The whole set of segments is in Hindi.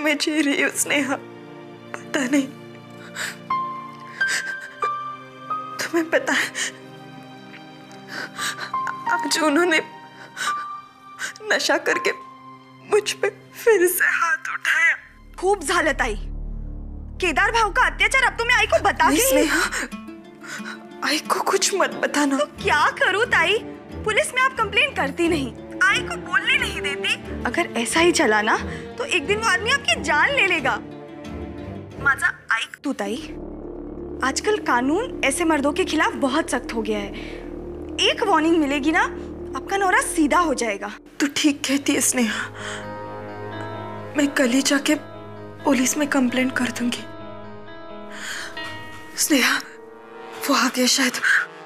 में जी रही हूँ स्नेहा, पता नहीं तुम्हें पता है आज उन्होंने नशा करके मुझ पे फिर से हाथ उठाया। खूब झालं ताई, केदार भाऊ का अत्याचार अब तो मैं आई को बता के स्नेहा, आई को कुछ मत बताना। तो क्या करूं ताई, पुलिस में आप कंप्लेंट करती नहीं, आई को बोलने नहीं देती। अगर ऐसा ही चला ना तो एक दिन वो आदमी आपकी जान ले लेगा। माझा ऐक तू ताई, आजकल कानून ऐसे मर्दों के खिलाफ बहुत सख्त हो गया है। एक वार्निंग मिलेगी ना, आपका नौरा सीधा हो जाएगा। तू ठीक कहती है स्नेहा, मैं कल ही जाके पुलिस में कंप्लेंट कर दूंगी। स्नेहा, वो आ गया शायद,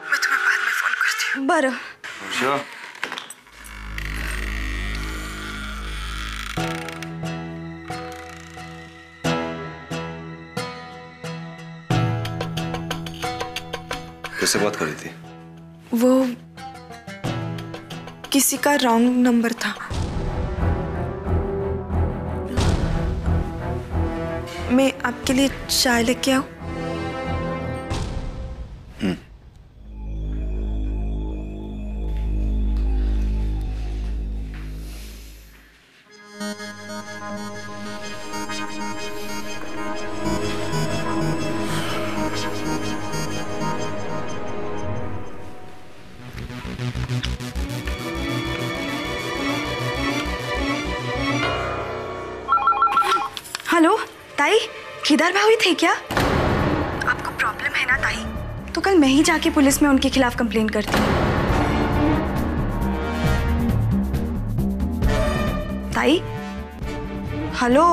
मैं तुम्हें बाद में फोन करती हूँ। बरं। Sure. किससे बात कर रही थी? वो किसी का रॉन्ग नंबर था। मैं आपके लिए चाय लेके आऊं? हेलो ताई, केदार भाऊ ही थे क्या? आपको प्रॉब्लम है ना ताई? तो कल मैं ही जाके पुलिस में उनके खिलाफ कंप्लेंट करती हूँ। ताई, हेलो।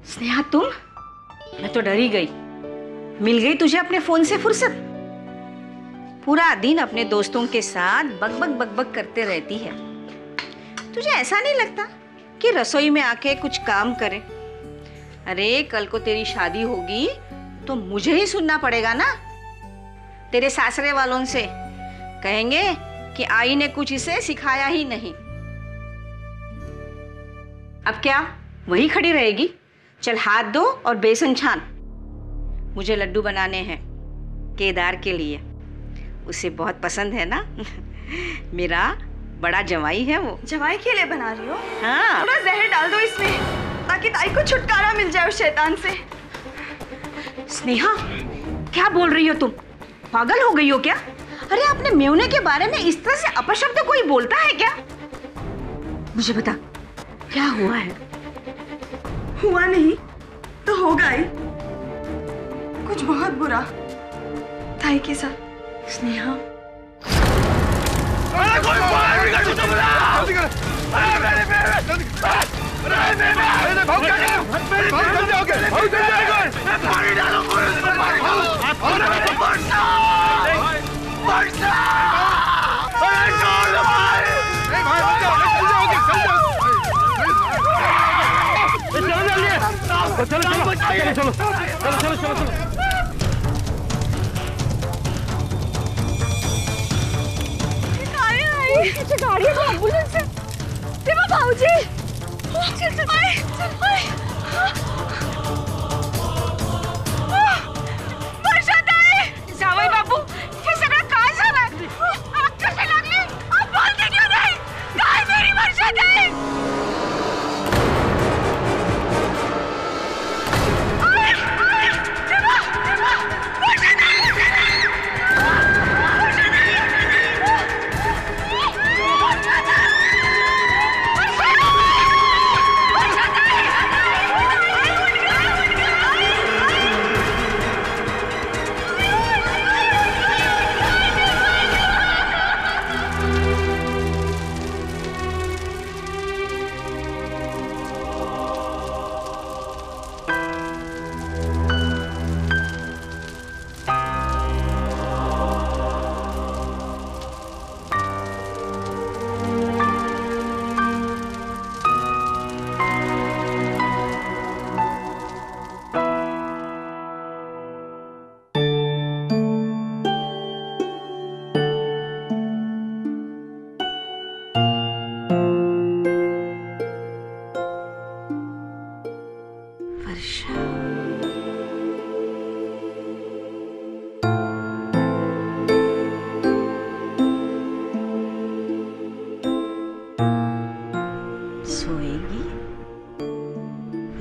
स्नेहा, तुम? मैं तो डर ही गई। मिल गई तुझे अपने फोन से फुर्सत? पूरा दिन अपने दोस्तों के साथ बकबक बकबक करते रहती है। तुझे ऐसा नहीं लगता कि रसोई में आके कुछ काम करे? अरे कल को तेरी शादी होगी तो मुझे ही सुनना पड़ेगा ना। तेरे सासरे वालों से कहेंगे कि आई ने कुछ इसे सिखाया ही नहीं। अब क्या वही खड़ी रहेगी? चल हाथ धो और बेसन छान। मुझे लड्डू बनाने हैं केदार के लिए, उसे बहुत पसंद है ना। मेरा बड़ा जवाई है वो। जवाई के लिए बना रही हो? हाँ। थोड़ा जहर डाल दो इसमें ताकि ताई को छुटकारा मिल जाए उस शैतान से। स्नेहा, क्या बोल रही हो तुम? पागल हो गई हो क्या? अरे अपने मेवने के बारे में इस तरह से अपशब्द कोई बोलता है क्या? मुझे बता, क्या हुआ है? हुआ नहीं तो होगा ही, कुछ बहुत बुरा ताई के साथ। स्नेहा, चलो चलो चलो चलो चलो चलो चलो। गाड़ी है तो एम्बुलेंस है। देवा भाऊजी, वर्षा ताई, जावई बाबू, हे सगळं काय झालं? आग कशी लागली? आप बोलते क्यों नहीं? काय मेरी वर्षा ताई?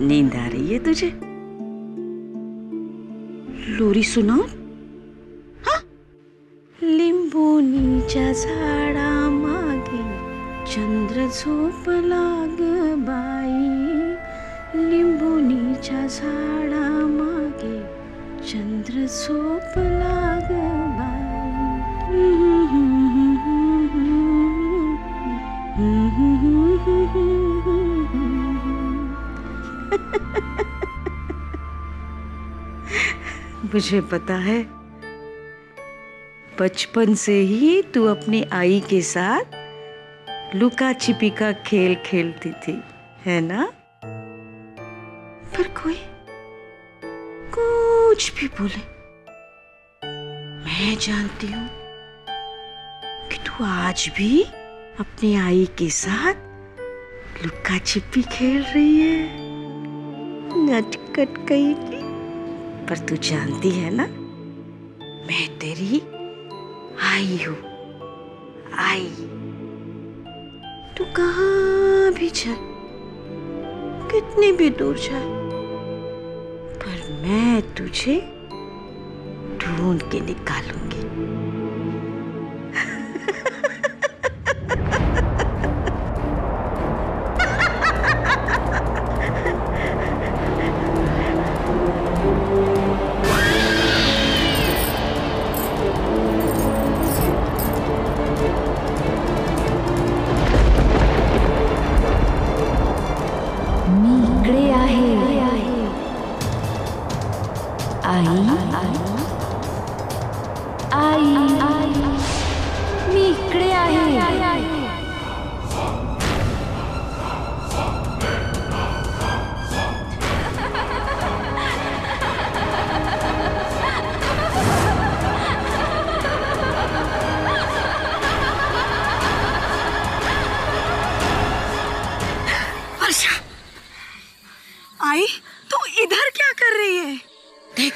नींद आ रही है तुझे? लोरी सुनाओ? हाँ? लिंबोनीच्या झाडा मागे चंद्र झोपला ग बाई, लिंबोनीच्या झाडा मागे चंद्र झोपला ग बाई. मुझे पता है, बचपन से ही तू अपनी आई के साथ लुका छिपी का खेल खेलती थी, है ना? पर कोई कुछ भी बोले, मैं जानती हूँ कि तू आज भी अपनी आई के साथ लुका छिपी खेल रही है. नटखट कहीं की. पर तू जानती है ना, मैं तेरी आई हूँ. आई. तू कहाँ भी चल, कितनी भी दूर जाए, पर मैं तुझे ढूंढ के निकालूंगी. आई, तू इधर क्या कर रही है? देख,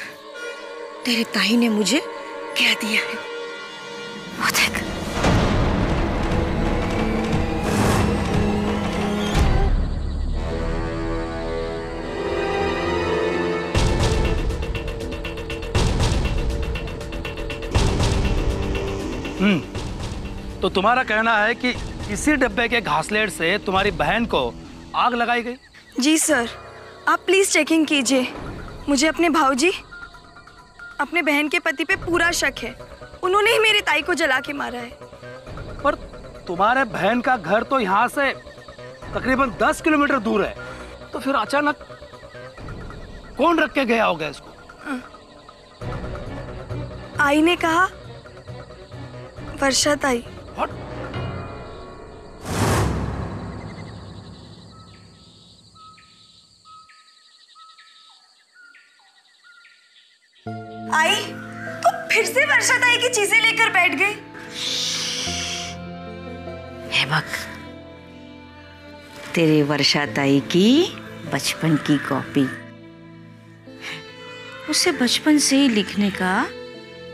तेरे ताई ने मुझे क्या दिया है, वो देख. तो तुम्हारा कहना है कि इसी डब्बे के घासलेट से तुम्हारी बहन को आग लगाई गई? जी सर, आप प्लीज चेकिंग कीजिए. मुझे अपने भाऊजी, अपने बहन के पति पे पूरा शक है. उन्होंने ही मेरे ताई को जला के मारा है. पर तुम्हारे बहन का घर तो यहाँ से तकरीबन 10 किलोमीटर दूर है, तो फिर अचानक कौन रख के गया होगा इसको? आई ने कहा, वर्षा ताई. What? आई, तो फिर से वर्षा ताई की चीजें लेकर बैठ गई. हेमक, तेरे वर्षा ताई की बचपन की कॉपी. उसे बचपन से ही लिखने का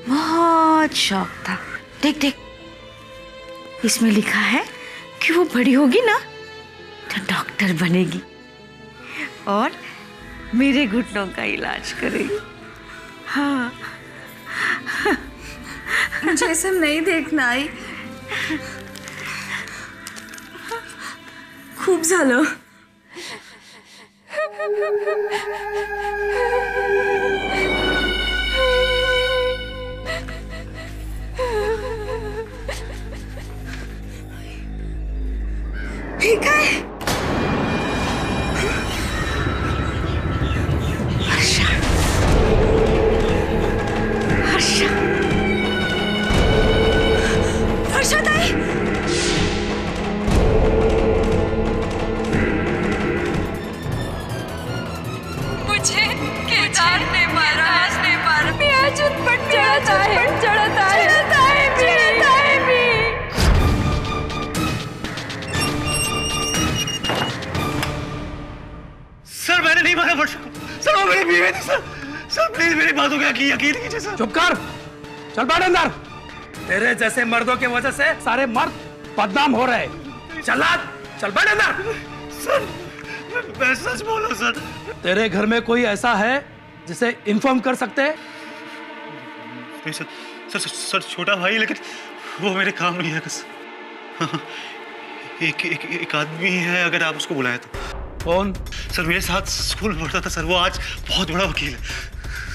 बहुत शौक था. देख देख, इसमें लिखा है कि वो बड़ी होगी ना तो डॉक्टर बनेगी और मेरे घुटनों का इलाज करेगी. हाँ. मुझे सब नहीं देखना. आई, खूब झालं. ठीक है. हर्षा, हर्षा, वर्षा ताई. मुझे केदार ने मारा. मैं आज उन पर चढ़ता है. सर, मैंने नहीं मारा वर्षा को. सर, वो मेरी बीवी थी. सर, सर प्लीज मेरी बातों का यकीन कीजिए सर. चुप कर, चल बैठ अंदर. तेरे जैसे मर्दों की वजह से सारे मर्द बदनाम हो रहे हैं. चल बैठ अंदर. सर, मैं सच बोला सर। तेरे घर में कोई ऐसा है जिसे इन्फॉर्म कर सकते हैं? नहीं सर, सर छोटा भाई, लेकिन वो मेरे काम नहीं है। एक आदमी है, अगर आप उसको बुलाएं तो। कौन? सर मेरे साथ स्कूल में पढ़ता था सर, वो आज बहुत बड़ा वकील है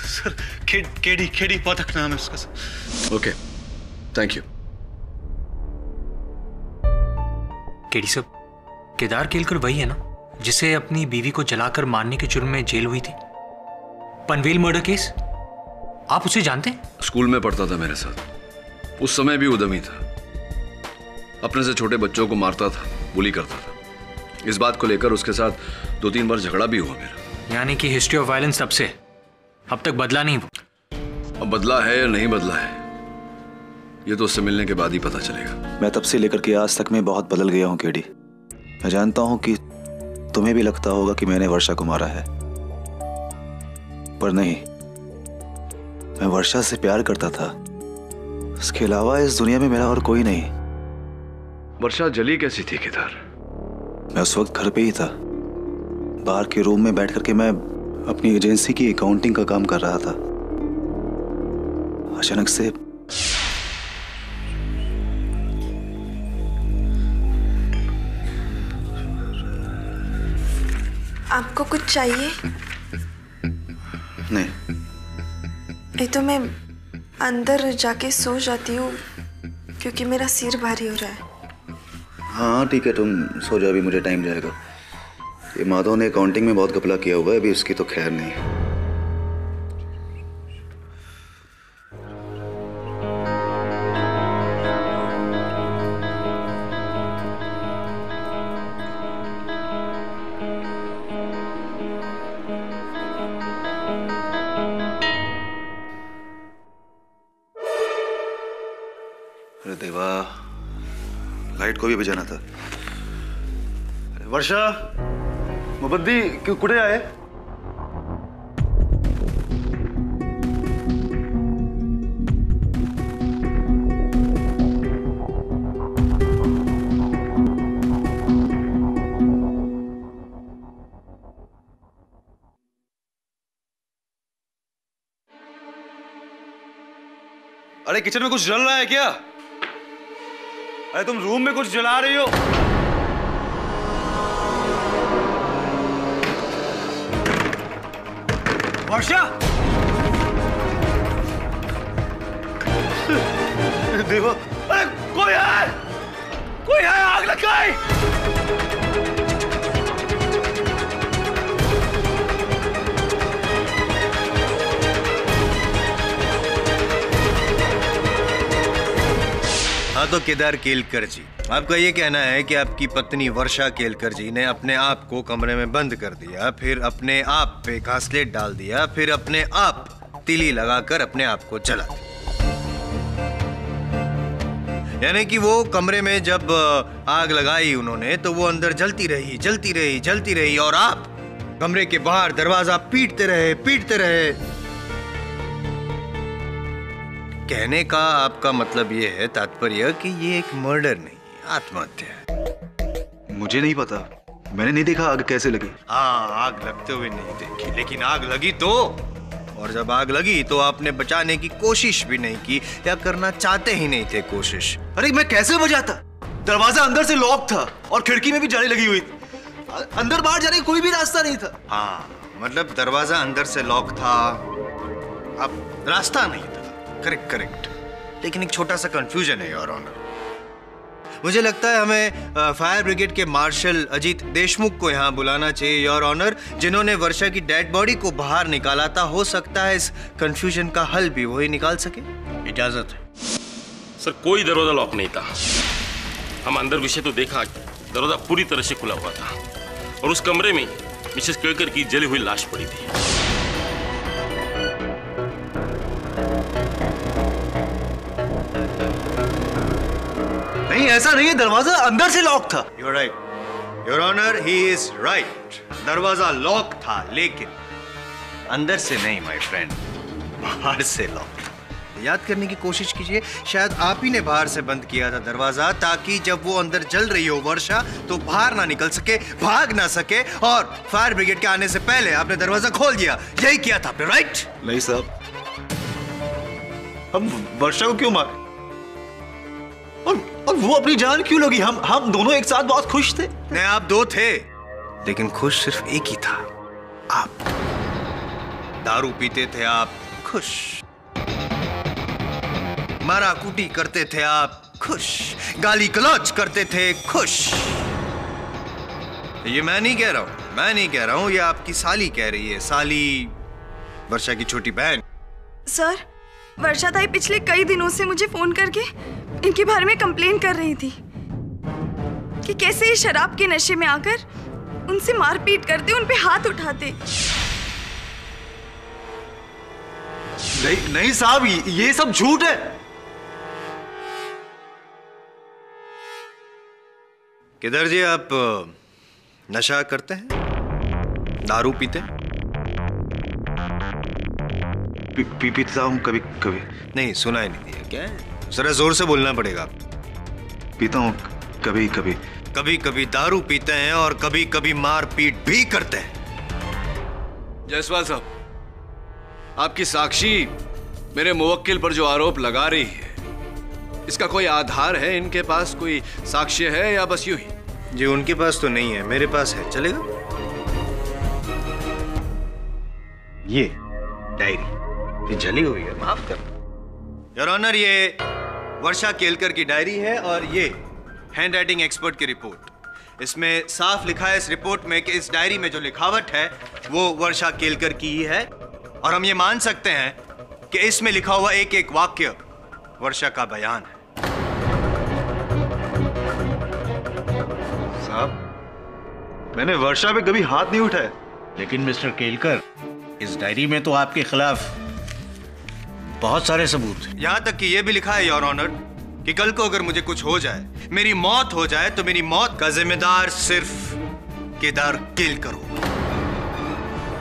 सर। केडी पाठक नाम है उसका sir. Okay, thank you. KD साहब, केदार केलकर वही है ना जिसे अपनी बीवी को जलाकर मारने के जुर्म में जेल हुई थी? पनवेल मर्डर केस, आप उसे जानते हैं? स्कूल में पढ़ता था मेरे साथ, उस समय भी उद्यमी था, अपने से छोटे बच्चों को मारता था, बुली करता था। इस बात को लेकर उसके साथ 2-3 बार झगड़ा भी हुआ मेरा। यानी कि हिस्ट्री ऑफ वायलेंस तब से अब तक बदला नहीं वो? अब बदला है या नहीं बदला है, ये तो उससे मिलने के बाद ही पता चलेगा। मैं तब से लेकर के आज तक मैं बहुत बदल गया हूँ केडी। मैं जानता हूँ कि तुम्हें भी लगता होगा कि मैंने वर्षा को मारा है, पर नहीं, मैं वर्षा से प्यार करता था। उसके अलावा इस दुनिया में मेरा और कोई नहीं। वर्षा जली कैसी थी केदार? मैं उस वक्त घर पे ही था, बाहर के रूम में बैठ करके मैं अपनी एजेंसी की अकाउंटिंग का काम कर रहा था। अचानक से आपको कुछ चाहिए? नहीं। नहीं तो मैं अंदर जाके सो जाती हूँ, क्योंकि मेरा सिर भारी हो रहा है। हाँ ठीक है, तुम सो जाओ, अभी मुझे टाइम जाएगा। ये माधव ने अकाउंटिंग में बहुत घपला किया हुआ है, अभी उसकी तो खैर नहीं। अरे देवा, लाइट को भी बजाना था। वर्षा, मुबद्दी कुठे आहे? अरे किचन में कुछ जल रहा है क्या? अरे तुम रूम में कुछ जला रही हो? वर्षा! देवा, अरे कोई है! कोई है, आग लगाई! हाँ तो केदार केलकर जी, आपका ये कहना है कि आपकी पत्नी वर्षा केलकर जी ने अपने आप को कमरे में बंद कर दिया, फिर अपने आप पे घासलेट डाल दिया, फिर अपने आप तिली लगाकर अपने आप को जला दिया। यानी कि वो कमरे में जब आग लगाई उन्होंने तो वो अंदर जलती रही, जलती रही, जलती रही, और आप कमरे के बाहर दरवाजा पीटते रहे, पीटते रहे। कहने का आपका मतलब ये है, तात्पर्य कि ये एक मर्डर नहीं, आत्महत्या है। मुझे नहीं पता, मैंने नहीं देखा आग कैसे लगी। हाँ, आग लगते हुए नहीं देखी, लेकिन आग लगी तो, और जब आग लगी तो आपने बचाने की कोशिश भी नहीं की, या करना चाहते ही नहीं थे कोशिश। अरे मैं कैसे बचाता? दरवाजा अंदर से लॉक था और खिड़की में भी जाली लगी हुई थी। अंदर बाहर जाने का कोई भी रास्ता नहीं था। हाँ, मतलब दरवाजा अंदर से लॉक था, अब रास्ता नहीं था। करेक्ट करेक्ट, लेकिन एक छोटा सा कंफ्यूजन है योर ऑनर। मुझे लगता है हमें फायर ब्रिगेड के मार्शल अजीत देशमुख को यहाँ बुलाना चाहिए योर ऑनर, जिन्होंने वर्षा की डेड बॉडी को बाहर निकाला था। हो सकता है इस कंफ्यूजन का हल भी वही निकाल सके। इजाजत है सर। कोई दरवाजा लॉक नहीं था, हम अंदर विषय तो देखा, दरवाजा पूरी तरह से खुला हुआ था, और उस कमरे में मिसेस केलकर की जली हुई लाश पड़ी थी। नहीं, ऐसा नहीं है, दरवाजा अंदर से लॉक था। You're right, Your Honor, he is right. दरवाजा लॉक था, लेकिन अंदर से नहीं माय फ्रेंड, बाहर से लॉक था। याद करने की कोशिश कीजिए। शायद आप ही ने बाहर से बंद किया था दरवाजा, ताकि जब वो अंदर जल रही हो वर्षा तो बाहर ना निकल सके, भाग ना सके, और फायर ब्रिगेड के आने से पहले आपने दरवाजा खोल दिया। यही किया था आपने, राइट? नहीं साहब, हम वर्षा को क्यों मारे और वो अपनी जान क्यों लगी? हम दोनों एक साथ बहुत खुश थे। नहीं, आप दो थे, लेकिन खुश सिर्फ एक ही था, आप। दारू पीते थे आप, खुश। मारा कूटी करते थे आप, खुश। गाली गलौज करते थे, खुश। ये मैं नहीं कह रहा हूं, ये आपकी साली कह रही है। साली, वर्षा की छोटी बहन। सर, वर्षा ताई पिछले कई दिनों से मुझे फोन करके इनके बारे में कंप्लेन कर रही थी कि कैसे ये शराब के नशे में आकर उनसे मारपीट करते, उन पे हाथ उठाते। नहीं साहब, ये सब झूठ है। किधर जी, आप नशा करते हैं? दारू पीते हैं? पीता हूँ कभी कभी। नहीं, सुना ही नहीं दिया क्या? जरा जोर से बोलना पड़ेगा। पीता हूँ कभी कभी। कभी कभी दारू पीते हैं और कभी कभी मारपीट भी करते हैं। जायसवाल साहब, आपकी साक्षी मेरे मुवक्किल पर जो आरोप लगा रही है, इसका कोई आधार है? इनके पास कोई साक्ष्य है या बस यूं ही? जी, उनके पास तो नहीं है, मेरे पास है, चलेगा? ये डायरी, ये जली हुई है, माफ कर। योर ऑनर, ये वर्षा केलकर की डायरी है और ये हैंड राइटिंग एक्सपर्ट की रिपोर्ट। इसमें साफ लिखा है इस रिपोर्ट में कि इस डायरी में जो लिखावट है वो वर्षा केलकर की ही है, और हम ये मान सकते हैं कि इसमें लिखा हुआ एक एक वाक्य वर्षा का बयान है। साहब, मैंने वर्षा पे कभी हाथ नहीं उठाया। लेकिन मिस्टर केलकर, इस डायरी में तो आपके खिलाफ बहुत सारे सबूत हैं। यहां तक कि यह भी लिखा है योर ऑनर कि कल को अगर मुझे कुछ हो जाए, मेरी मौत हो जाए, तो मेरी मौत का जिम्मेदार सिर्फ केदार केलकर हो।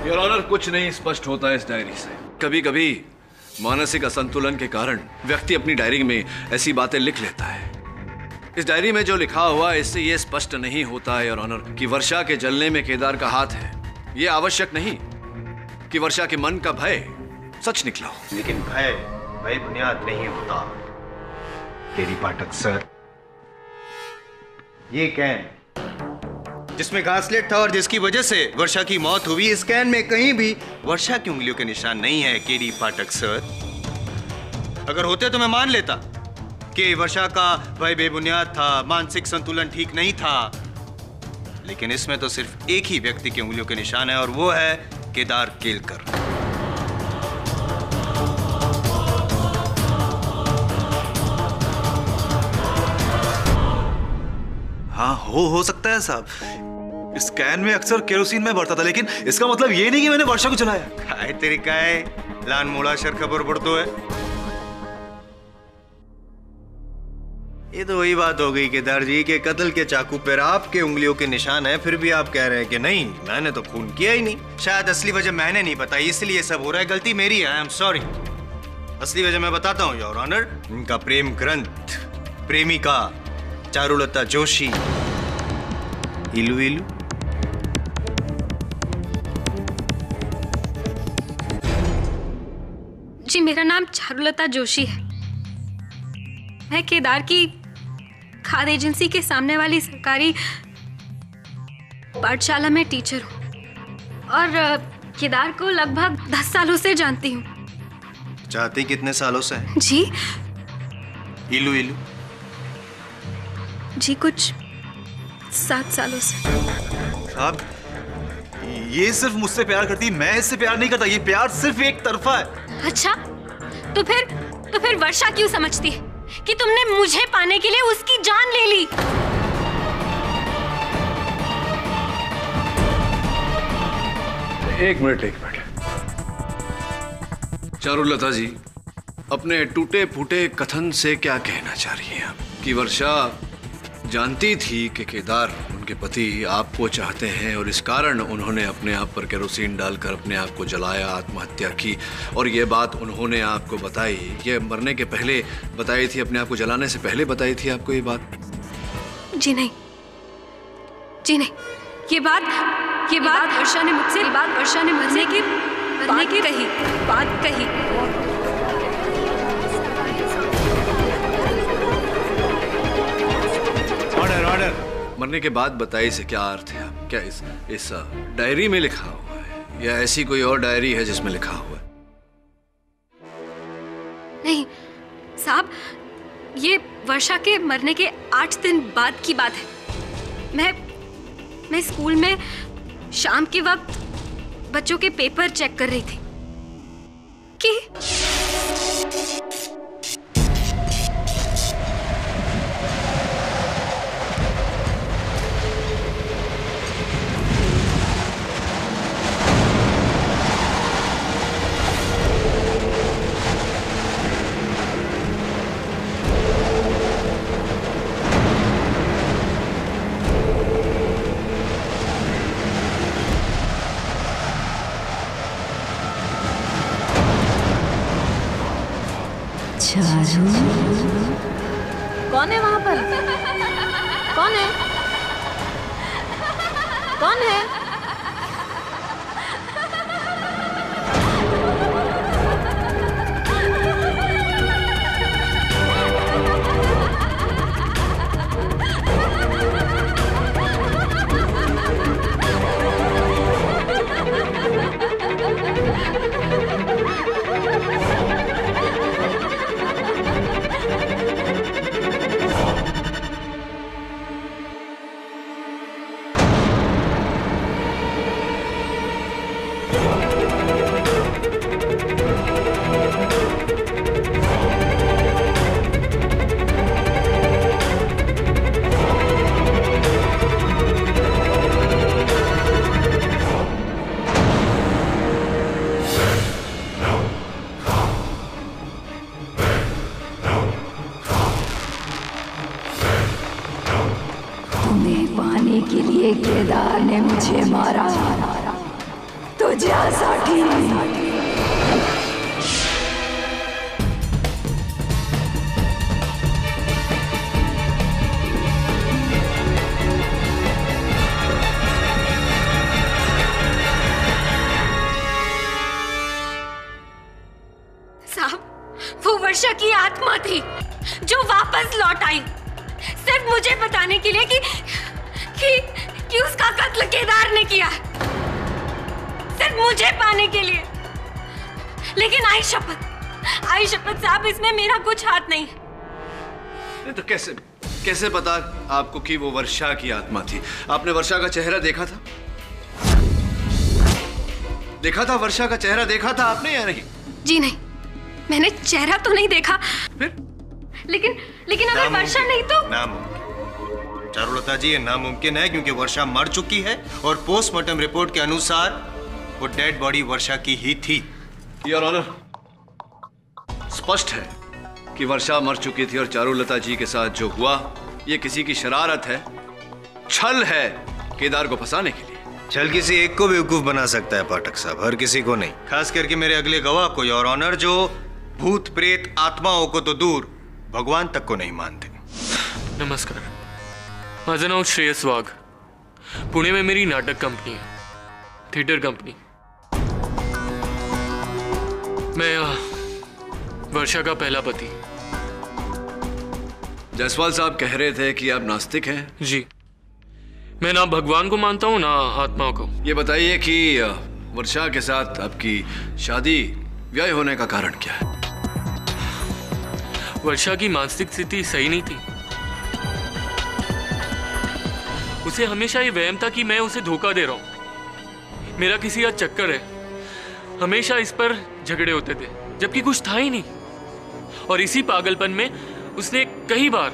योर ऑनर, कुछ नहीं स्पष्ट होता है इस डायरी से। कभी कभी मानसिक असंतुलन के कारण व्यक्ति अपनी डायरी में ऐसी बातें लिख लेता है। इस डायरी में जो लिखा हुआ है, इससे यह स्पष्ट नहीं होता है योर ऑनर कि वर्षा के जलने में केदार का हाथ है। यह आवश्यक नहीं कि वर्षा के मन का भय सच निकला हो। लेकिन भय बुनियाद नहीं होता केडी पाठक सर। ये कैन जिसमें घासलेट था और जिसकी वजह से वर्षा की मौत हुई, इस कैन में कहीं भी वर्षा की उंगलियों के निशान नहीं है केडी पाठक सर। अगर होते तो मैं मान लेता कि वर्षा का भय बेबुनियाद था, मानसिक संतुलन ठीक नहीं था, लेकिन इसमें तो सिर्फ एक ही व्यक्ति की उंगलियों के निशान है और वो है केदार केलकर। हाँ, हो सकता है साहब। इस कैन में अक्सर केरोसिन में भरता था, लेकिन इसका मतलब ये नहीं कि मैंने वर्षा को जलाया। काय तरीका है लान मोड़ा शर खबर पड़तो है। ये तो वही बात हो गई केदार जी के कत्ल के चाकू पर आपके उंगलियों के निशान है, फिर भी आप कह रहे हैं कि नहीं, मैंने तो खून किया ही नहीं। शायद असली वजह मैंने नहीं बताई, इसलिए सब हो रहा है। गलती मेरी है, आई एम सॉरी। असली वजह मैं बताता हूँ योर ऑनर। इनका प्रेम ग्रंथ, प्रेमिका चारुलता जोशी, इलू इलू। जी, मेरा नाम चारुलता जोशी है। मैं केदार की खाद एजेंसी के सामने वाली सरकारी पाठशाला में टीचर हूँ और केदार को लगभग 10 सालों से जानती हूँ। चाहती कितने सालों से? जी इलू इलू जी, कुछ 7 सालों से। साहब, ये सिर्फ मुझसे प्यार करती है, मैं इससे प्यार नहीं करता। ये प्यार सिर्फ एक तरफा है। अच्छा, तो फिर वर्षा क्यों समझती है कि तुमने मुझे पाने के लिए उसकी जान ले ली? एक मिनट। चारुलता जी, अपने टूटे फूटे कथन से क्या कहना चाह रही हैं आप? कि वर्षा जानती थी कि केदार उनके पति आपको चाहते हैं और इस कारण उन्होंने अपने आप पर केरोसिन डालकर अपने आप को जलाया, आत्महत्या की। और ये बात उन्होंने आपको बताई, ये मरने के पहले बताई थी, अपने आप को जलाने से पहले बताई थी आपको ये बात? जी नहीं, जी नहीं, ये बात वर्षा ने मुझसे मरने की बात कही। ऑर्डर। मरने के बाद बताई से क्या अर्थ है? आप क्या इस डायरी में लिखा हुआ है या ऐसी कोई और डायरी है जिसमें लिखा हुआ है? नहीं साहब, ये वर्षा के मरने के 8 दिन बाद की बात है। मैं स्कूल में शाम के वक्त बच्चों के पेपर चेक कर रही थी कि कौन है वहां पर? कौन है? कौन है? के लिए केदार ने मुझे मारा, तो जा साठी। साहब, वो वर्षा की आत्मा थी जो वापस लौट आई, सिर्फ मुझे बताने के लिए कि उसका कत्ल केदार ने किया, सिर्फ मुझे पाने के लिए। लेकिन आई शपथ साहब, इसमें मेरा कुछ हाथ नहीं। तो कैसे पता आपको कि वो वर्षा की आत्मा थी? आपने वर्षा का चेहरा देखा था? वर्षा का चेहरा देखा था आपने या नहीं? जी नहीं, मैंने चेहरा तो नहीं देखा। फिर? लेकिन अगर वर्षा नहीं तो नामुमकिन। चारुलता जी, ये नामुमकिन है क्योंकि वर्षा मर चुकी है और पोस्टमार्टम रिपोर्ट के अनुसार वो डेड बॉडी वर्षा की ही थी। योर ऑनर, स्पष्ट है कि वर्षा मर चुकी थी और चारुलता जी के साथ जो हुआ ये किसी की शरारत है, छल है केदार को फंसाने के लिए। छल किसी एक को बेवकूफ बना सकता है पाठक साहब, हर किसी को नहीं। खास करके मेरे अगले गवाह को, योर ऑनर, जो भूत प्रेत आत्माओं को तो दूर भगवान तक को नहीं मानते। नमस्कार, माझं नाव श्रेयस वाघ। पुणे में मेरी नाटक कंपनी है, थिएटर कंपनी। मैं वर्षा का पहला पति। जायसवाल साहब कह रहे थे कि आप नास्तिक हैं। जी, मैं ना भगवान को मानता हूँ ना आत्माओं को। ये बताइए कि वर्षा के साथ आपकी शादी व्यय होने का कारण क्या है? वर्षा की मानसिक स्थिति सही नहीं थी। उसे हमेशा ये वहम था कि मैं उसे धोखा दे रहा हूं, मेरा किसी का चक्कर है। हमेशा इस पर झगड़े होते थे जबकि कुछ था ही नहीं। और इसी पागलपन में उसने कई बार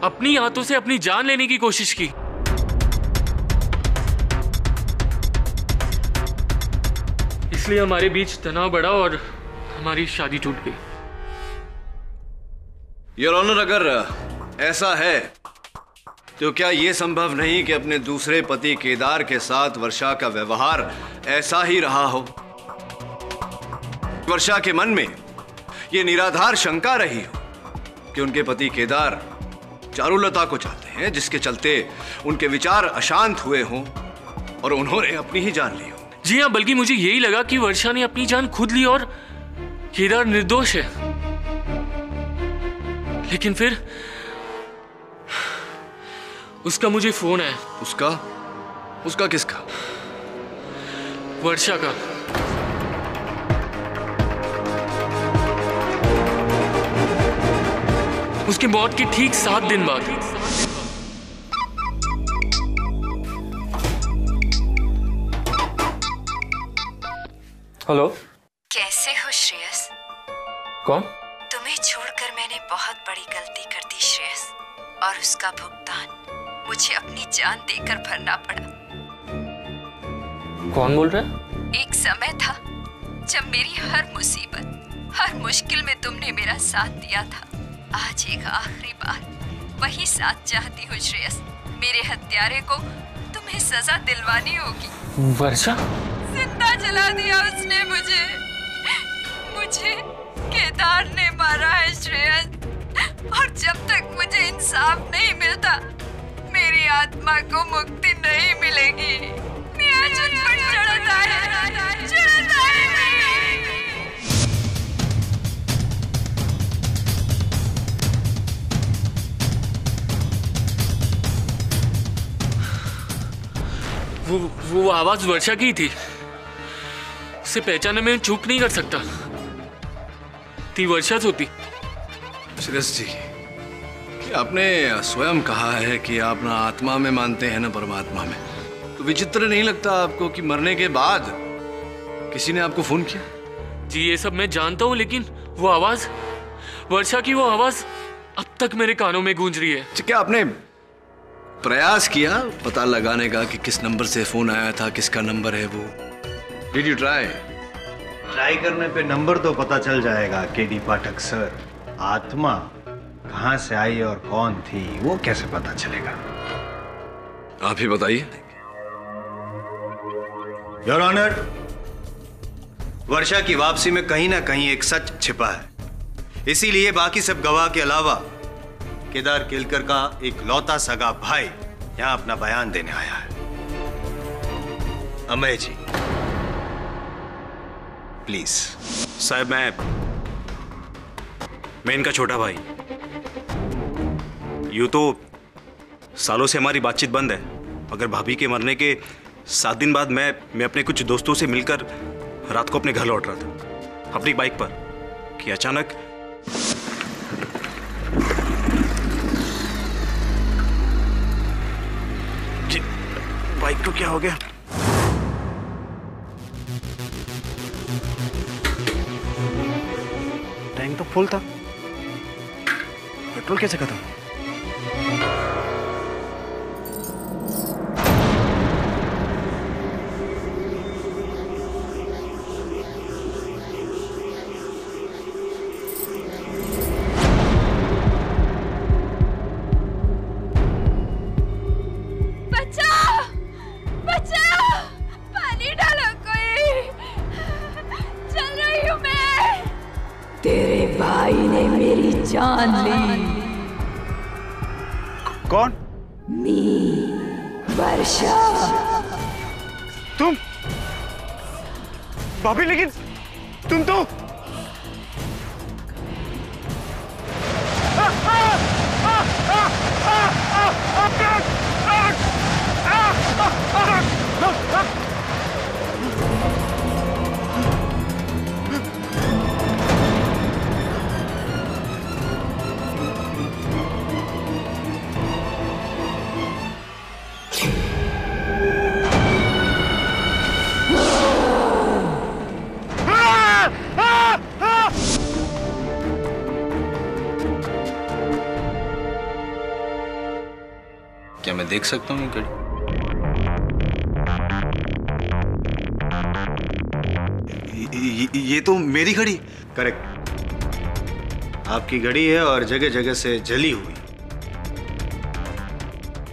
अपनी हाथों से अपनी जान लेने की कोशिश की। इसलिए हमारे बीच तनाव बढ़ा और हमारी शादी टूट गई। योर ऑनर, अगर ऐसा है तो क्या यह संभव नहीं कि अपने दूसरे पति केदार के साथ वर्षा का व्यवहार ऐसा ही रहा हो? वर्षा के मन में यह निराधार शंका रही हो कि उनके पति केदार चारुलता को चाहते हैं, जिसके चलते उनके विचार अशांत हुए हों और उन्होंने अपनी ही जान ली हो। जी हाँ, बल्कि मुझे यही लगा कि वर्षा ने अपनी जान खुद ली और केदार निर्दोष है। लेकिन फिर उसका मुझे फोन है। उसका किसका? वर्षा का। उसकी मौत के ठीक 7 दिन बाद। हेलो। कैसे हो श्रेयस? कौन? तुम्हें छोड़कर मैंने बहुत बड़ी गलती कर दी श्रेयस, और उसका भुगतान मुझे अपनी जान देकर भरना पड़ा। कौन बोल रहा है? एक समय था जब मेरी हर मुसीबत, हर मुश्किल में तुमने मेरा साथ दिया था। आज एक आखिरी बार वही साथ चाहती हूँ श्रेयस। मेरे हत्यारे को तुम्हें सजा दिलवानी होगी। वर्षा? जिंदा जला दिया उसने मुझे। केदार ने मारा है श्रेयस, और जब तक मुझे इंसाफ नहीं मिलता मेरी आत्मा को मुक्ति नहीं मिलेगी। मेरा जुनून चढ़ता है। वो आवाज वर्षा की थी। उसे पहचानने में चूक नहीं कर सकता। थी वर्षा होती। श्रेयस जी, आपने स्वयं कहा है कि आप ना आत्मा में मानते हैं ना परमात्मा में, तो विचित्र नहीं लगता आपको कि मरने के बाद किसी ने आपको फोन किया? जी ये सब मैं जानता हूँ, लेकिन वो आवाज, वर्षा की वो आवाज अब तक मेरे कानों में गूंज रही है। क्या आपने प्रयास किया पता लगाने का कि किस नंबर से फोन आया था, किसका नंबर है वो? Did you try? ट्राई करने पे नंबर तो पता चल जाएगा केडी पाठक सर। आत्मा कहां से आई और कौन थी वो कैसे पता चलेगा? आप ही बताइए। योर ऑनर, वर्षा की वापसी में कहीं ना कहीं एक सच छिपा है। इसीलिए बाकी सब गवाह के अलावा केदार केलकर का एक लौता सगा भाई यहां अपना बयान देने आया है। अमय जी प्लीज। साहब, मैं इनका छोटा भाई। यूं तो सालों से हमारी बातचीत बंद है, मगर भाभी के मरने के 7 दिन बाद मैं अपने कुछ दोस्तों से मिलकर रात को अपने घर लौट रहा था अपनी बाइक पर कि अचानक बाइक को क्या हो गया? टैंक तो फुल था, पेट्रोल कैसे खत्म? तेरे भाई ने मेरी जान ली। कौन? वर्षा। तुम? भाभी, लेकिन तुम तो क्या मैं देख सकता हूँ ये घड़ी? ये तो मेरी घड़ी। करेक्ट, आपकी घड़ी है और जगह जगह से जली हुई।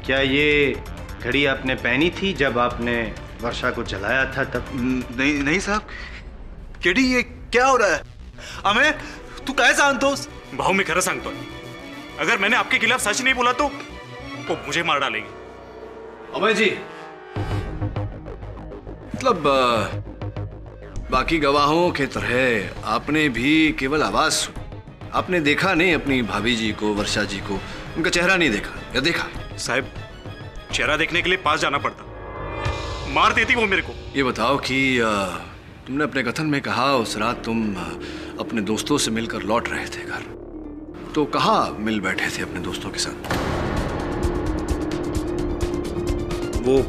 क्या ये घड़ी आपने पहनी थी जब आपने वर्षा को जलाया था तब? नहीं नहीं साहब। केडी ये क्या हो रहा है? अमे तू काय सांगतोस? भाऊ मैं खरं सांगतो, अगर मैंने आपके खिलाफ सच नहीं बोला तो वो मुझे मार डालेंगे। अमय जी, मतलब बाकी गवाहों के तरह आपने भी केवल आवाज सुनी, आपने देखा नहीं अपनी भाभी जी को, वर्षा जी को, उनका चेहरा नहीं देखा या देखा? साहब चेहरा देखने के लिए पास जाना पड़ता, मार देती वो मेरे को। ये बताओ कि तुमने अपने कथन में कहा उस रात तुम अपने दोस्तों से मिलकर लौट रहे थे घर, तो कहाँ मिल बैठे थे अपने दोस्तों के साथ? वो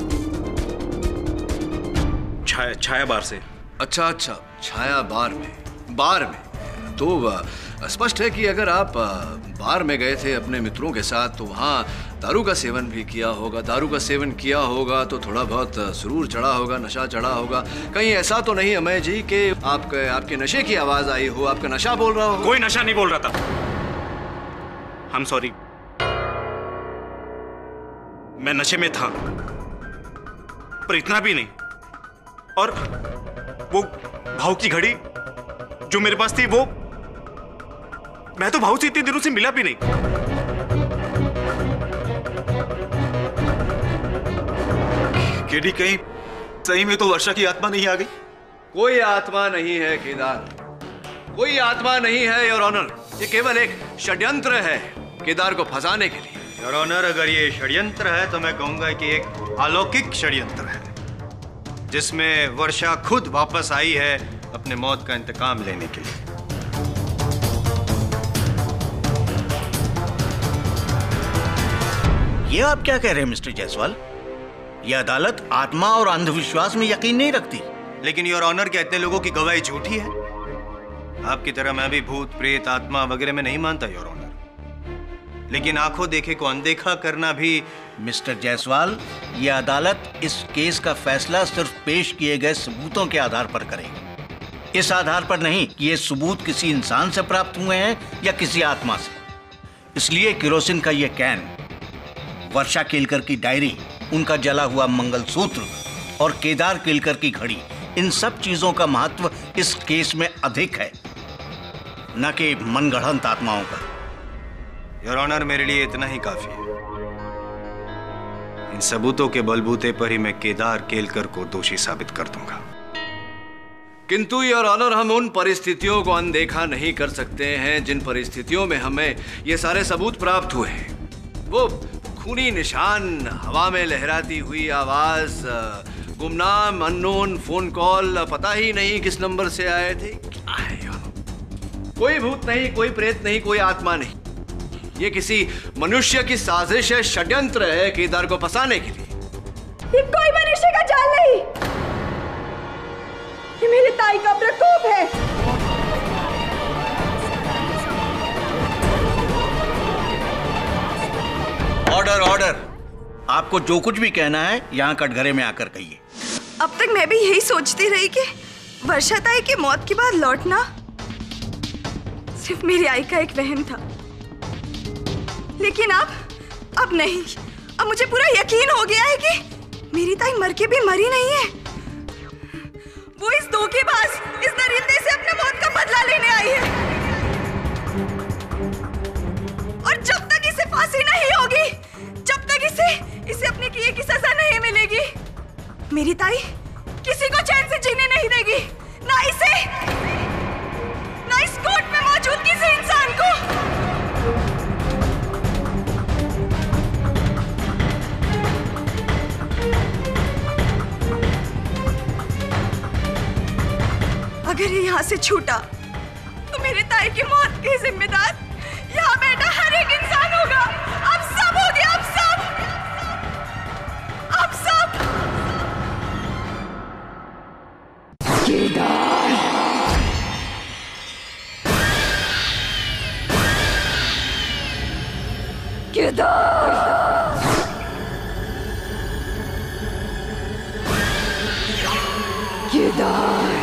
छाया बार से। अच्छा अच्छा, छाया बार में तो स्पष्ट है कि अगर आप बार में गए थे अपने मित्रों के साथ तो वहाँ दारू का सेवन भी किया होगा। दारू का सेवन किया होगा तो थोड़ा बहुत सुरूर चढ़ा होगा, नशा चढ़ा होगा। कहीं ऐसा तो नहीं अमय जी कि आपके नशे की आवाज आई हो, आपका नशा बोल रहा हो? कोई नशा नहीं बोल रहा था। I'm sorry, मैं नशे में था, पर इतना भी नहीं। और वो भाव की घड़ी जो मेरे पास थी, वो मैं तो भाव से इतने दिनों से मिला भी नहीं। केडी कहीं सही में तो वर्षा की आत्मा नहीं आ गई? कोई आत्मा नहीं है केदार, कोई आत्मा नहीं है योर ऑनर। ये केवल एक षड्यंत्र है केदार को फंसाने के लिए। योर ऑनर, अगर ये षड्यंत्र है तो मैं कहूंगा कि एक अलौकिक षड्यंत्र है, जिसमें वर्षा खुद वापस आई है अपने मौत का इंतकाम लेने के लिए। ये आप क्या कह रहे हैं मिस्टर जायसवाल? ये अदालत आत्मा और अंधविश्वास में यकीन नहीं रखती। लेकिन योर ऑनर, क्या इतने लोगों की गवाही झूठी है? आपकी तरह मैं भी भूत प्रेत आत्मा वगैरह में नहीं मानता योर ऑनर, लेकिन आंखों देखे को अनदेखा करना भी। मिस्टर जायसवाल, ये अदालत इस केस का फैसला सिर्फ पेश किए गए सबूतों के आधार पर करेगी, इस आधार पर नहीं कि ये सबूत किसी इंसान से प्राप्त हुए हैं या किसी आत्मा से। इसलिए केरोसिन का ये कैन, वर्षा केलकर की डायरी, उनका जला हुआ मंगलसूत्र और केदार केलकर की घड़ी, इन सब चीजों का महत्व इस केस में अधिक है, न कि मनगढ़ंत आत्माओं का। योर ऑनर, मेरे लिए इतना ही काफी है। इन सबूतों के बलबूते पर ही मैं केदार केलकर को दोषी साबित कर दूंगा। किंतु योर ऑनर, हम उन परिस्थितियों को अनदेखा नहीं कर सकते हैं जिन परिस्थितियों में हमें ये सारे सबूत प्राप्त हुए हैं। वो खूनी निशान, हवा में लहराती हुई आवाज, गुमनाम अननोन फोन कॉल, पता ही नहीं किस नंबर से आए थे। क्या है यार? कोई भूत नहीं, कोई प्रेत नहीं, कोई आत्मा नहीं। ये किसी मनुष्य की साजिश है, षड्यंत्र है केदार को फंसाने के लिए। ये कोई मनुष्य का जाल नहीं, ये मेरी ताई का प्रकोप है। ऑर्डर ऑर्डर, आपको जो कुछ भी कहना है यहाँ कटघरे में आकर कहिए। अब तक मैं भी यही सोचती रही कि वर्षा ताई की मौत के बाद लौटना सिर्फ मेरी आई का एक वहम था, लेकिन अब नहीं। अब मुझे पूरा यकीन हो गया है कि मेरी ताई मर के भी मरी नहीं है। वो इस धोखेबाज, इस दरिंदे से अपने मौत का बदला लेने आई है, और जब तक इसे फांसी नहीं होगी, जब तक इसे अपने किए की सजा नहीं मिलेगी, मेरी ताई किसी को चैन से जीने नहीं देगी, ना इसे, ना इस कोर्ट में मौजूद किसी इंसान को। अगर ये यहाँ से छूटा तो मेरी ताई की मौत के जिम्मेदार यहाँ बैठा हर एक इंसान होगा। अब सब हो गया, अब सब। केदार, केदार, केदार,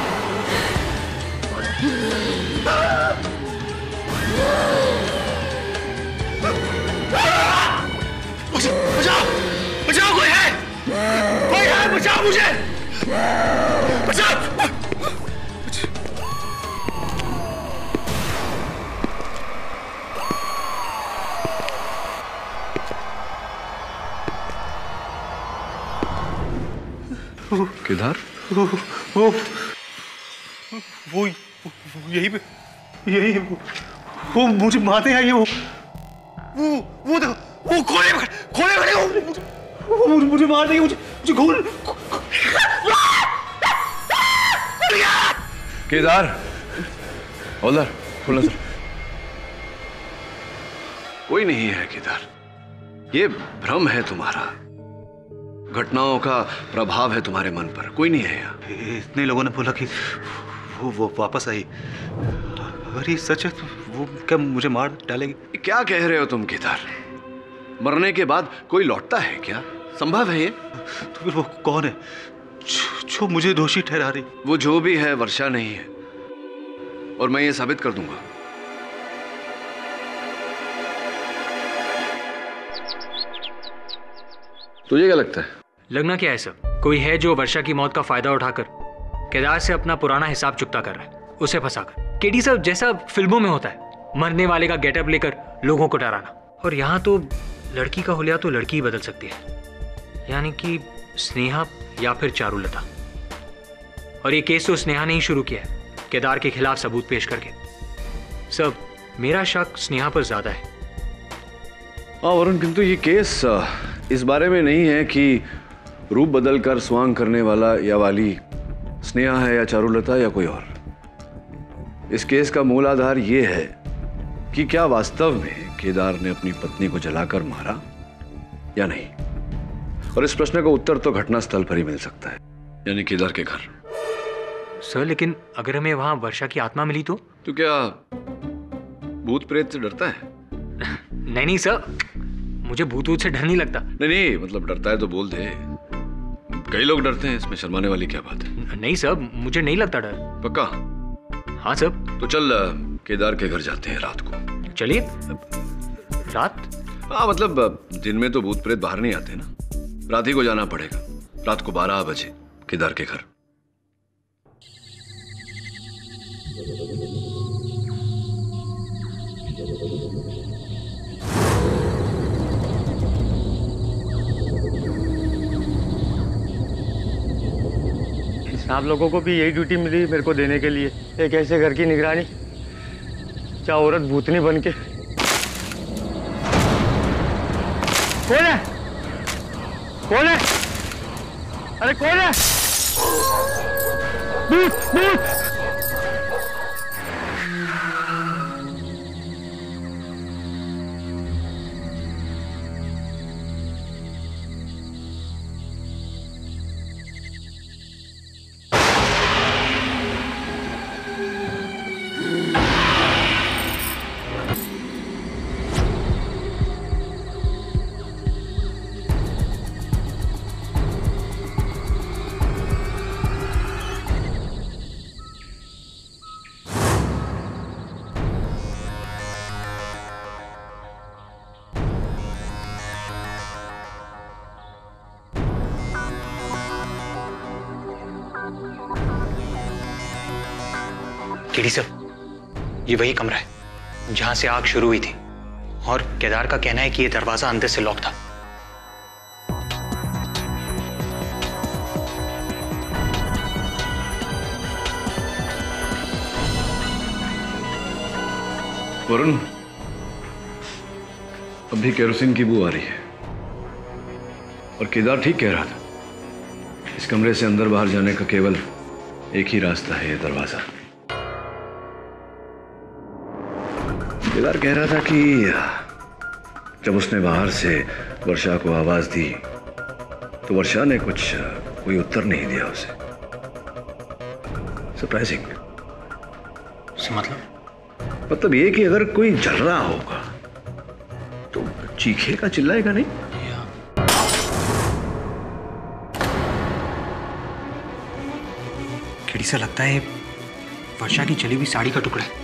बचाओ! मुझे, बचा। किधर? वो यही पे, यही वो मुझे मारते हैं। ये वो देखो, वो खोले खड़े, मुझे मार देंगे, मुझे खोल। केदार, होल्डर, खोलो सर। कोई नहीं है केदार, ये भ्रम है तुम्हारा। घटनाओं का प्रभाव है तुम्हारे मन पर, कोई नहीं है यहाँ। इतने लोगों ने बोला कि वो वापस आई। अगर ये सच है तो वो क्या मुझे मार डालेगी? क्या कह रहे हो तुम केदार? मरने के बाद कोई लौटता है क्या? संभव है ये? तो फिर वो कौन है जो मुझे दोषी ठहरा रही? वो जो भी है वर्षा नहीं है, और मैं ये साबित कर दूंगा। तुझे क्या लगता है? लगना क्या है सर, कोई है जो वर्षा की मौत का फायदा उठाकर केदार से अपना पुराना हिसाब चुकता कर रहा है, उसे फंसाकर। केडी सर, जैसा फिल्मों में होता है, मरने वाले का गेटअप लेकर लोगों को डराना। और यहाँ तो लड़की का हुलिया तो लड़की ही बदल सकती है, यानी कि स्नेहा या फिर चारुलता। और ये केस तो स्नेहा ने ही शुरू किया है, केदार के खिलाफ सबूत पेश करके। सब मेरा शक स्नेहा पर ज्यादा है। हाँ वरुण, किंतु ये केस इस बारे में नहीं है कि रूप बदलकर स्वांग करने वाला या वाली स्नेहा है या चारुलता या कोई और। इस केस का मूल आधार ये है कि क्या वास्तव में केदार ने अपनी पत्नी को जलाकर मारा या नहीं। और इस प्रश्न का उत्तर तो घटनास्थल पर ही मिल सकता है, यानी केदार के घर। सर लेकिन अगर हमें वहां वर्षा की आत्मा मिली तो क्या भूत प्रेत से डरता है? नहीं सर, मुझे भूत से डर नहीं लगता। नहीं, मतलब डरता है तो बोल दे। कई लोग डरते हैं, इसमें शर्माने वाली क्या बात है? नहीं सर, मुझे नहीं लगता डर। पक्का? हाँ सर। तो चल केदार के घर जाते हैं रात को। चलिए। रात? हाँ मतलब दिन में तो भूत प्रेत बाहर नहीं आते ना, रात ही को जाना पड़ेगा। रात को 12 बजे केदार के घर। आप लोगों को भी यही ड्यूटी मिली मेरे को देने के लिए, एक ऐसे घर की निगरानी, क्या औरत भूतनी बन के। कौन है? कौन है? अरे कौन है? भूत, भूत। केडी सर, ये वही कमरा है जहां से आग शुरू हुई थी, और केदार का कहना है कि ये दरवाजा अंदर से लॉक था। वरुण, अभी केरोसिन की बू आ रही है, और केदार ठीक कह रहा था। इस कमरे से अंदर बाहर जाने का केवल एक ही रास्ता है, ये दरवाजा। केदार कह रहा था कि जब उसने बाहर से वर्षा को आवाज दी तो वर्षा ने कोई उत्तर नहीं दिया उसे। सरप्राइजिंग। मतलब ये कि अगर कोई जल रहा होगा तो चीखेगा, चिल्लाएगा नहीं। केडी सा, लगता है वर्षा की जली हुई साड़ी का टुकड़ा है।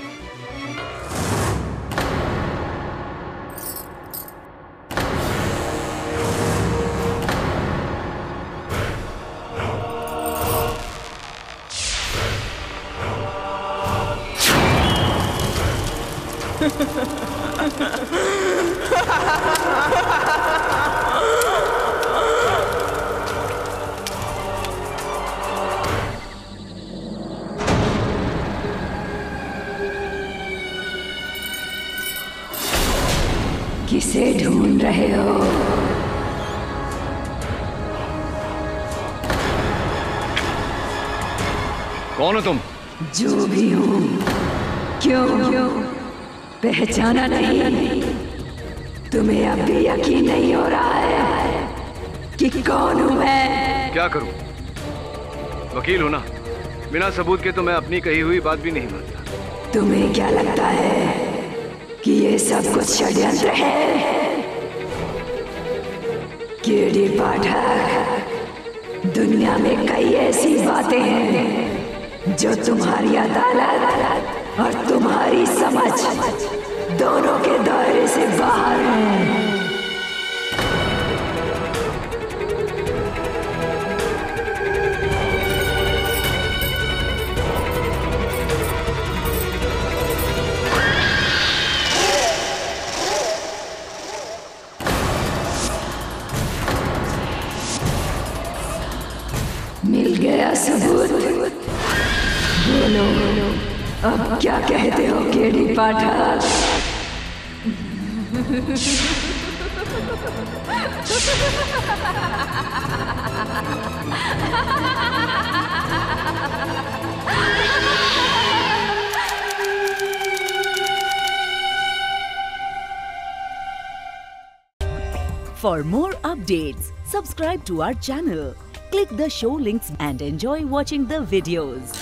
किसे ढूंढ रहे हो? कौन हो तुम? जो भी हूँ। क्यों पहचाना नहीं? तुम्हें अब भी यकीन नहीं हो रहा है कि कौन हूँ मैं? क्या करूं? वकील हो ना, बिना सबूत के तो मैं अपनी कही हुई बात भी नहीं मानता। तुम्हें क्या लगता है कि ये सब कुछ षड्यंत्र है? केडी पाठक, दुनिया में कई ऐसी बातें हैं जो तुम्हारी अदालत और तुम्हारी समझ दोनों के दायरे से बाहर हैं। मिल गया सबूत। बोलो अब क्या कहते हो KD Pathak? For more updates, subscribe to our channel, click the show links and enjoy watching the videos.